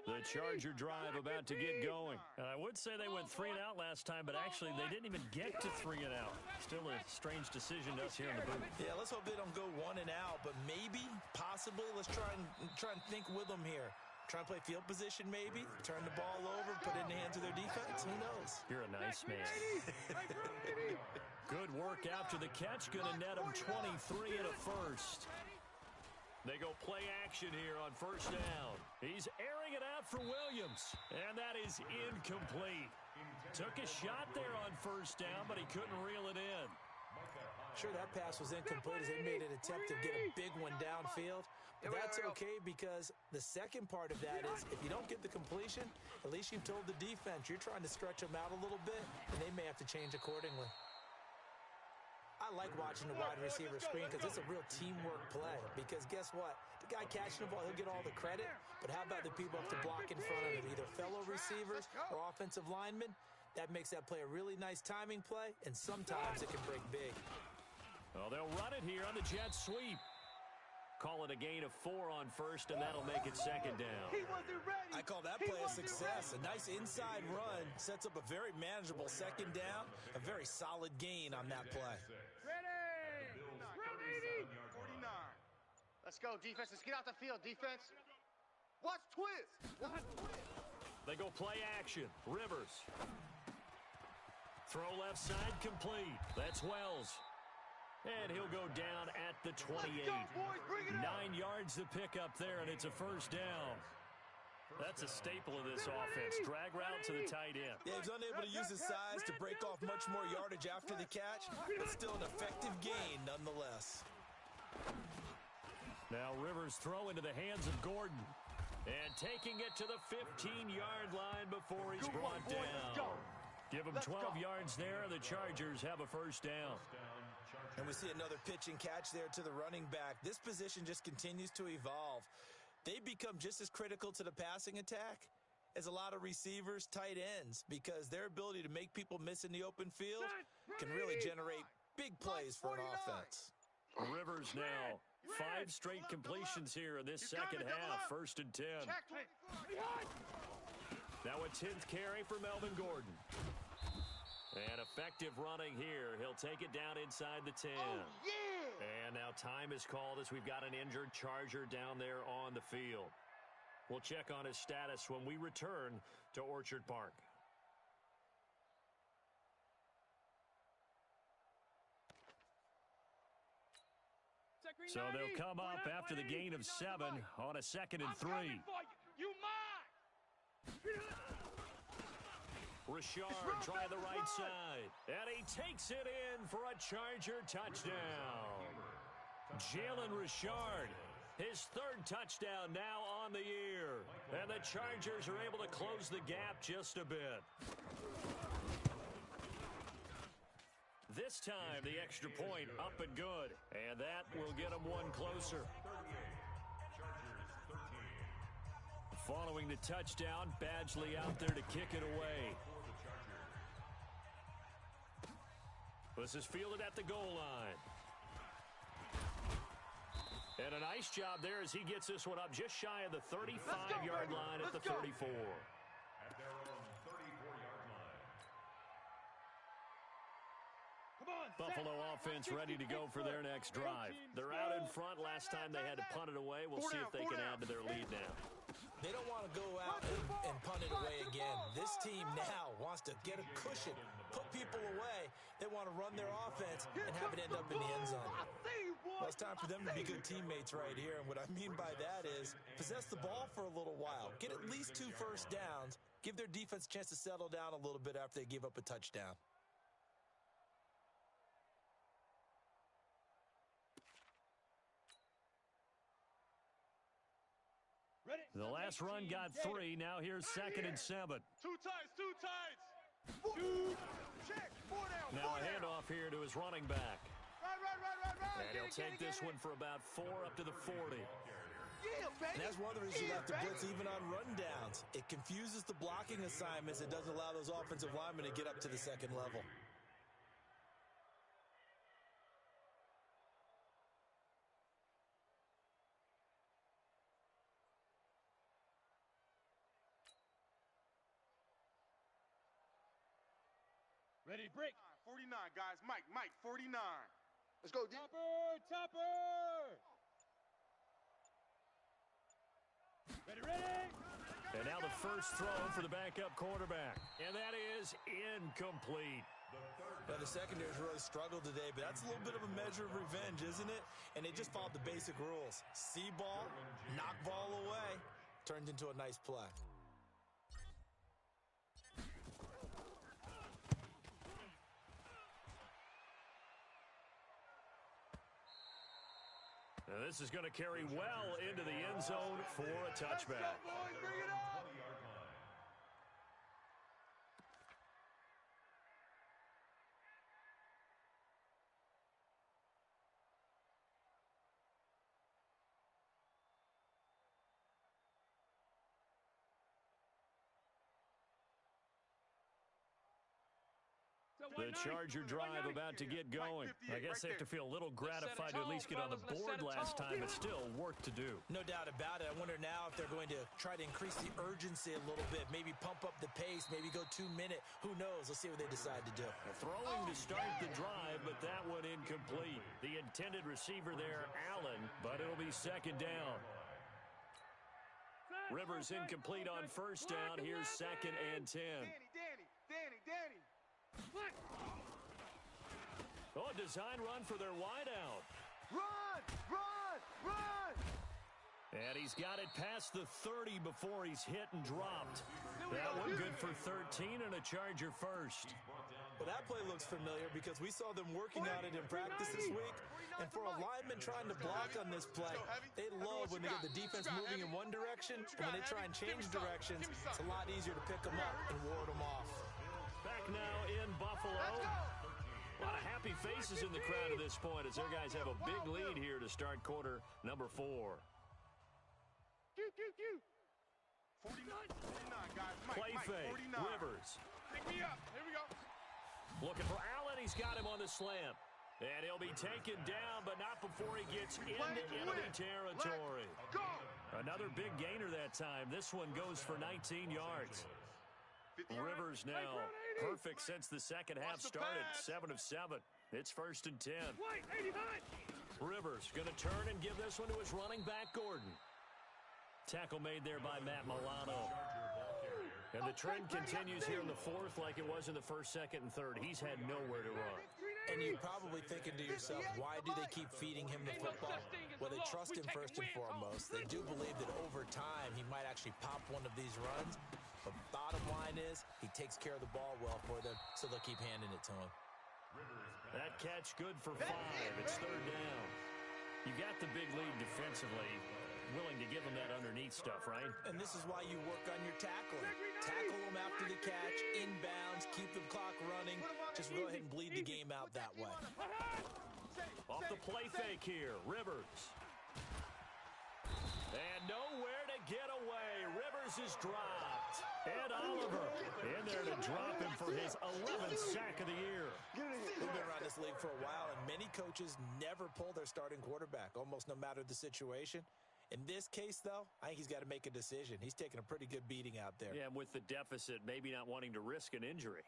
The Charger drive about to get going. And I would say they went 3 and out last time, but actually they didn't even get to 3 and out. Still a strange decision to us here in the booth. Yeah, let's hope they don't go 1 and out, but maybe, possibly, let's try and think with them here. Try and play field position maybe, turn the ball over, put it in the hands of their defense. Who knows? You're a nice man. Good work after the catch. Going to net him 23 and a first. They go play action here on first down. He's airing it out for Williams, and that is incomplete. Took a shot there on first down, but he couldn't reel it in. Sure, that pass was incomplete as they made an attempt to get a big one downfield. But that's okay because the second part of that is if you don't get the completion, at least you've told the defense you're trying to stretch them out a little bit, and they may have to change accordingly. I like watching the wide receiver screen because it's a real teamwork play. Because guess what? The guy catching the ball, he'll get all the credit. But how about the people up to block in front of him? Either fellow receivers or offensive linemen. That makes that play a really nice timing play, and sometimes it can break big. Well, they'll run it here on the jet sweep. Call it a gain of 4 on first, and that'll make it second down. I call that play a success. A nice inside run sets up a very manageable second down. A very solid gain on that play. Ready! 49. Let's go, defense. Let's get out the field, defense. Watch twist. They go play action. Rivers. Throw left side complete. That's Wells. And he'll go down at the 28. 9 yards to pick up there, and it's a first down. That's a staple of this offense. Drag route to the tight end. Yeah, he's unable to use his size to break off much more yardage after the catch, but still an effective gain nonetheless. Now Rivers throw into the hands of Gordon. And taking it to the 15-yard line before he's brought down. Give them 12 yards there. The Chargers have a first down. And we see another pitch and catch there to the running back. This position just continues to evolve. They become just as critical to the passing attack as a lot of receivers, tight ends, because their ability to make people miss in the open field can really generate big plays for an offense. Rivers now. 5 straight completions here in this second half. 1st and 10. Now a 10th carry for Melvin Gordon. And effective running here. He'll take it down inside the 10. And now time is called as we've got an injured Charger down there on the field. We'll check on his status when we return to Orchard Park. So they'll come up after the gain of 7 on a 2nd and 3. You mine! Richard trying the right side. And he takes it in for a Charger touchdown. Jalen Richard, his 3rd touchdown now on the year. And the Chargers are able to close the gap just a bit. This time, the extra point up and good. And that will get them one closer. Following the touchdown, Badgley out there to kick it away. This is fielded at the goal line. And a nice job there as he gets this one up just shy of the 35-yard line at the 34. At their own 34-yard line. Buffalo offense ready to go for their next drive. They're out in front. Last time they had to punt it away. We'll see if they can add to their lead now. They don't want to go out and punt it away again. This team now wants to get a cushion, put people away. They want to run their offense and have it end up in the end zone. Well, it's time for them to be good teammates right here. And what I mean by that is possess the ball for a little while. Get at least 2 first downs. Give their defense a chance to settle down a little bit after they give up a touchdown. The last run got 3. Now here's 2nd and 7. Two tights. Check. 4 down. Now a handoff here to his running back. Right. And he'll take this one for about 4 up to the 40. And that's one of the reasons you have to blitz even on rundowns. It confuses the blocking assignments. It doesn't allow those offensive linemen to get up to the 2nd level. Ready, break. 49, guys. Mike, 49. Let's go, D. Topper! Ready! And now the first throw for the backup quarterback. And that is incomplete. Now, the secondary's really struggled today, but that's a little bit of a measure of revenge, isn't it? And they just followed the basic rules. See ball, knock ball away. Turned into a nice play. Now this is going to carry well into the end zone for a touchback. Bring it up. The Charger drive about to get going. I guess they have to feel a little gratified to at least get on the board last time, but still work to do. No doubt about it. I wonder now if they're going to try to increase the urgency a little bit, maybe pump up the pace, maybe go 2-minute. Who knows? Let's see what they decide to do. Throwing to start the drive, but that one incomplete. The intended receiver there, Allen, but it'll be 2nd down. Rivers incomplete on 1st down. Here's 2nd and 10. Danny. Oh, design run for their wideout. Run! And he's got it past the 30 before he's hit and dropped. That one good for 13 and a Charger first. Well, that play looks familiar because we saw them working on it in practice this week. And for a lineman trying to block on this play, they love when they get the defense moving in one direction. And when they try and change directions, it's a lot easier to pick them up and ward them off. Back now in Buffalo. A lot of happy faces in the crowd at this point as their guys have a big lead here to start quarter number 4. 49, guys. Play Mike, fake. 49. Rivers. Pick me up. Here we go. Looking for Allen. He's got him on the slam. And he'll be taken down, but not before he gets into enemy territory. Go. Another big gainer that time. This one goes for 19 yards. Rivers now perfect since the second half started. 7 of 7. It's 1st and 10. Rivers going to turn and give this one to his running back, Gordon. Tackle made there by Matt Milano. And the trend continues here in the 4th like it was in the 1st, 2nd, and 3rd. He's had nowhere to run. And you're probably thinking to yourself, why do they keep feeding him the football? Well, they trust him first and foremost. They do believe that over time he might actually pop one of these runs. But bottom line is he takes care of the ball well for them, so they'll keep handing it to him. That catch good for 5. It's 3rd down. You got the big lead defensively. Willing to give them that underneath stuff, right? And this is why you work on your tackling. Tackle them after the catch, inbounds, keep the clock running. Just go ahead and bleed the game out that way. Off the play fake here, Rivers. And nowhere to get away. Rivers is dropped. And Oliver in there to drop him for his 11th sack of the year. We've been around this league for a while, and many coaches never pull their starting quarterback, almost no matter the situation. In this case, though, I think he's got to make a decision. He's taking a pretty good beating out there. Yeah, and with the deficit, maybe not wanting to risk an injury.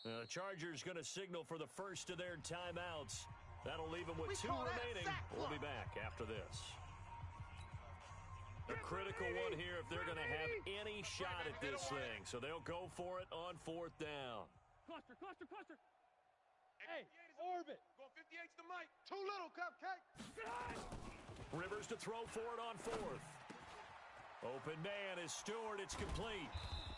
The Chargers going to signal for the first of their timeouts. That'll leave them with 2 remaining. We'll be back after this. A critical one here if they're going to have any shot at this thing. So they'll go for it on 4th down. Cluster. Hey, orbit. Go 58 to Mike. Too little, Cupcake. Rivers to throw for it on 4th. Open man is Stewart. It's complete.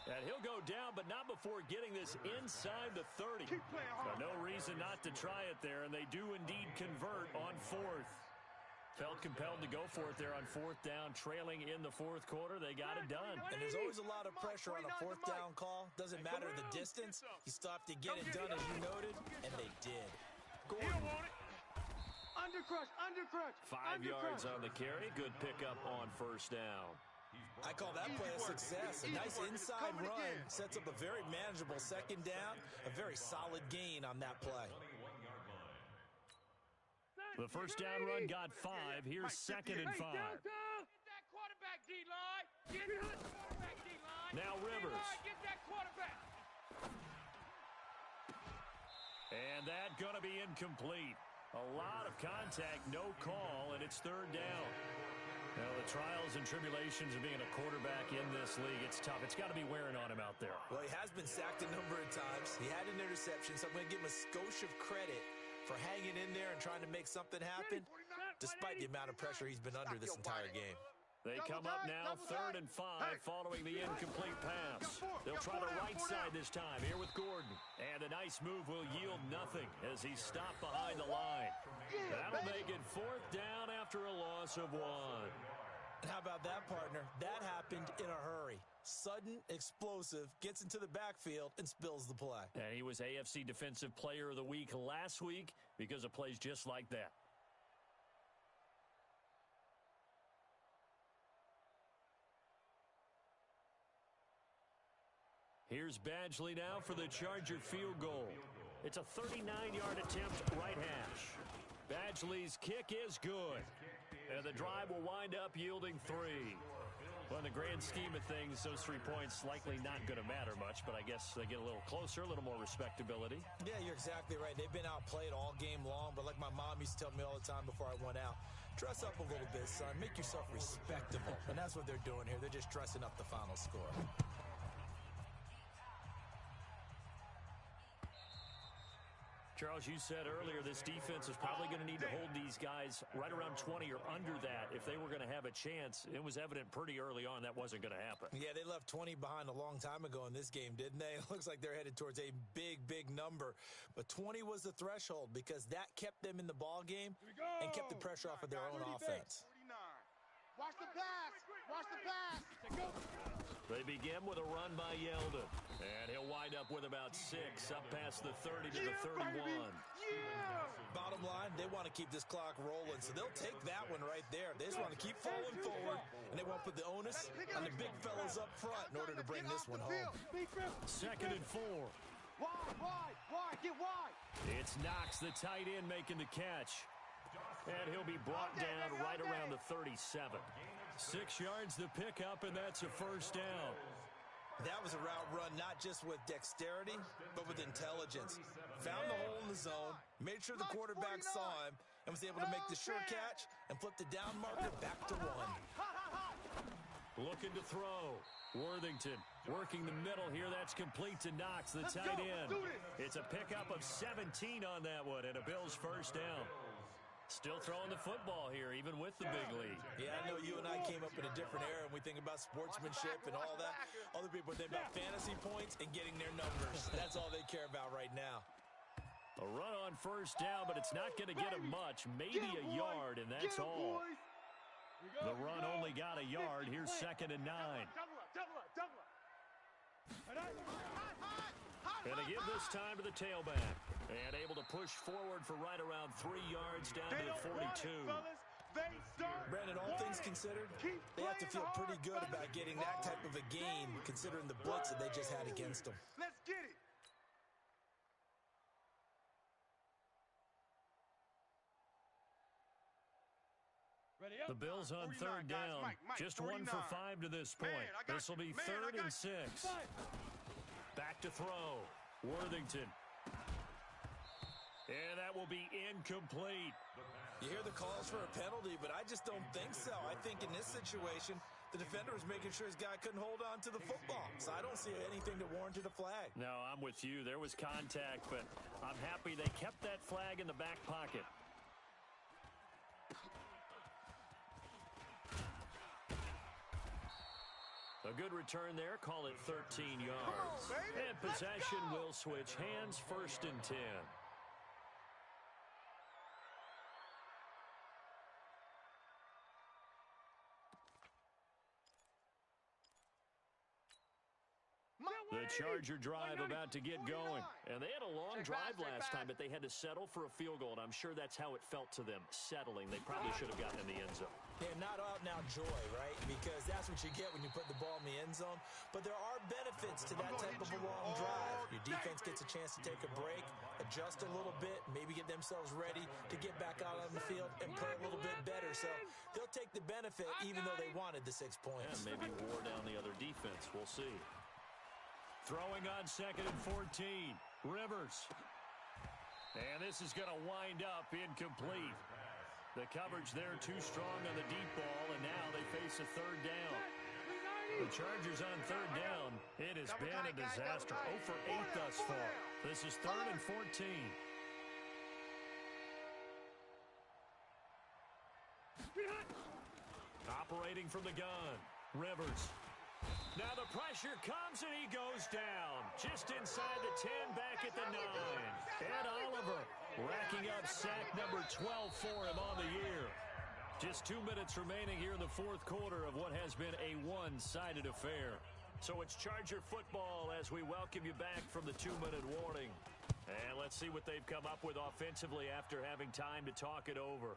And he'll go down, but not before getting this inside the 30. Keep playing hard. So no reason not to try it there, and they do indeed convert on 4th. Felt compelled to go for it there on 4th down, trailing in the 4th quarter. They got it done. And there's always a lot of pressure on a 4th down call. Doesn't matter the distance. You still have to get it done, as you noted, and they did. Gordon. Undercrush. 5 yards on the carry. Good pickup on 1st down. I call that play a success. A nice inside run sets up a very manageable 2nd down. A very solid gain on that play. The 1st down run got 5. Here's 2nd and 5. Get that quarterback, D-line. Get that quarterback, D-line. Now Rivers. Get that quarterback. And that going to be incomplete. A lot of contact, no call, and it's 3rd down. Now, the trials and tribulations of being a quarterback in this league, it's tough. It's got to be wearing on him out there. Well, he has been sacked a number of times. He had an interception, so I'm going to give him a skosh of credit for hanging in there and trying to make something happen, despite the amount of pressure he's been under this entire game. They come up now 3rd and 5 following the incomplete pass. They'll try the right side this time here with Gordon. And a nice move will yield nothing as he's stopped behind the line. That'll make it 4th down after a loss of 1. And how about that, partner? That happened in a hurry. Sudden, explosive, gets into the backfield and spills the play. And he was AFC Defensive Player of the Week last week because of plays just like that. Here's Badgley now for the Charger field goal. It's a 39-yard attempt right hash. Badgley's kick is good. And the drive will wind up yielding 3. Well, in the grand scheme of things, those 3 points likely not going to matter much, but I guess they get a little closer, a little more respectability. Yeah, you're exactly right. They've been outplayed all game long, but like my mom used to tell me all the time before I went out, dress up a little bit, son. Make yourself respectable. And that's what they're doing here. They're just dressing up the final score. Charles, you said earlier this defense is probably going to need to hold these guys right around 20 or under that if they were going to have a chance. It was evident pretty early on that wasn't going to happen. Yeah, they left 20 behind a long time ago in this game, didn't they? It looks like they're headed towards a big, big number. But 20 was the threshold because that kept them in the ball game and kept the pressure off of their own offense. 49. Watch the pass. Watch the pass. They begin with a run by Yeldon. And he'll wind up with about 6, up past the 30 to the 31. Bottom line, they want to keep this clock rolling, so they'll take that one right there. They just want to keep falling forward, and they want to put the onus on the big fellas up front in order to bring this one home. 2nd and 4. Wide, get wide. It's Knox, the tight end, making the catch. And he'll be brought down right around the 37. 6 yards to pick up, and that's a first down. That was a route run not just with dexterity, but with intelligence. Found the hole in the zone, made sure the quarterback saw him, and was able to make the sure catch and flip the down marker back to 1. Looking to throw. Worthington working the middle here. That's complete to Knox, the tight end. It's a pickup of 17 on that one, and a Bills first down. Still throwing the football here, even with the big lead. Yeah, I know you and I came up in a different era, and we think about sportsmanship and all that. Other people think about fantasy points and getting their numbers. That's all they care about right now. A run on first down, but it's not going to get him much. Maybe a yard, and that's all. The run only got a yard. Here's 2nd and 9. And they give this time to the tailback. And able to push forward for right around 3 yards down to the 42. Brandon, all things considered, they have to feel pretty good about getting that type of a gain, considering the blitz that they just had against them. Let's get it. The Bills on 3rd down. Just 1 for 5 to this point. This will be 3rd and 6. Back to throw. Worthington. And that will be incomplete. You hear the calls for a penalty, but I just don't think so. I think in this situation, the defender was making sure his guy couldn't hold on to the football. So I don't see anything that warranted a flag. No, I'm with you. There was contact, but I'm happy they kept that flag in the back pocket. A good return there. Call it 13 yards. And possession will switch hands. 1st and 10. The Charger drive about to get going. And they had a long drive last time, but they had to settle for a field goal, and I'm sure that's how it felt to them, settling. They probably should have gotten in the end zone. Yeah, not out now joy, right? Because that's what you get when you put the ball in the end zone. But there are benefits to that type of a long drive. Your defense gets a chance to take a break, adjust a little bit, maybe get themselves ready to get back out on the field and play a little bit better. So they'll take the benefit even though they wanted the 6 points. Yeah, maybe wore down the other defense. We'll see. Throwing on 2nd and 14. Rivers. And this is going to wind up incomplete. The coverage there too strong on the deep ball, and now they face a 3rd down. The Chargers on 3rd down. It has been a disaster. 0 for 8 thus far. This is 3rd and 14. Operating from the gun. Rivers. Now the pressure comes and he goes down. Just inside the 10, back at the 9. Ed Oliver racking up sack number 12 for him on the year. Just 2 minutes remaining here in the 4th quarter of what has been a one-sided affair. So it's Charger football as we welcome you back from the 2-minute warning. And let's see what they've come up with offensively after having time to talk it over.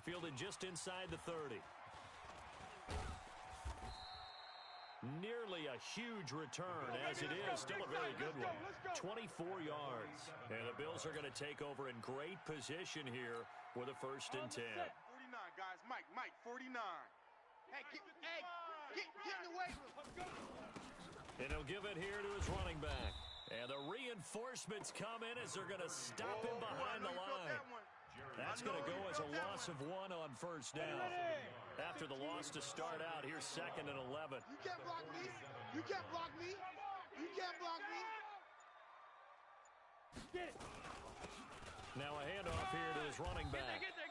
Fielded just inside the 30. Nearly a huge return, as it is still a very good one. 24 yards. And the Bills are going to take over in great position here with a 1st and 10. 49, guys. Mike, 49. Hey, get in the weight room. And he'll give it here to his running back. And the reinforcements come in as they're going to stop him behind the line. That's going to go as a loss of 1 on 1st down. After the loss to start out, here's 2nd and 11. You can't block me. You can't block me. You can't block me. Get it. Now a handoff here to his running back. Get there.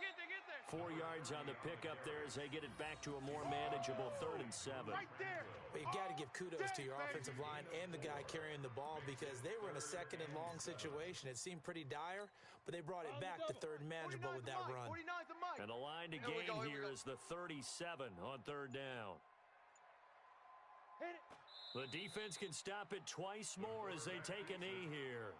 4 yards on the pickup there as they get it back to a more manageable 3rd and 7. Right there. But you got to give kudos to your offensive line and the guy carrying the ball because they were in a 2nd and long situation. It seemed pretty dire, but they brought it back to 3rd and manageable with that run. 49's a must. And the line to gain here is the 37 on third down. The defense can stop it twice more as they take a knee here.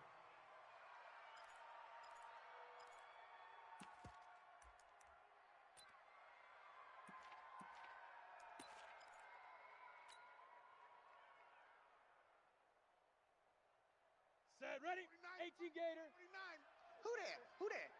Set, ready? 18 Gator. 49. Who there? Who there?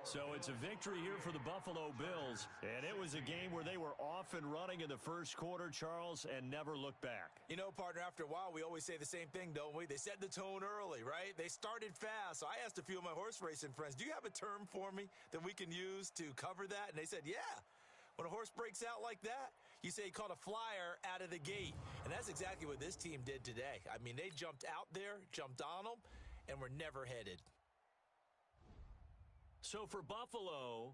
So it's a victory here for the Buffalo Bills, and it was a game where they were off and running in the first quarter, Charles, and never looked back. You know, partner, after a while, we always say the same thing, don't we? They set the tone early, right? They started fast. So I asked a few of my horse racing friends, do you have a term for me that we can use to cover that? And they said, yeah. When a horse breaks out like that, you say he caught a flyer out of the gate. And that's exactly what this team did today. I mean, they jumped out there, jumped on them, and were never headed. So for Buffalo,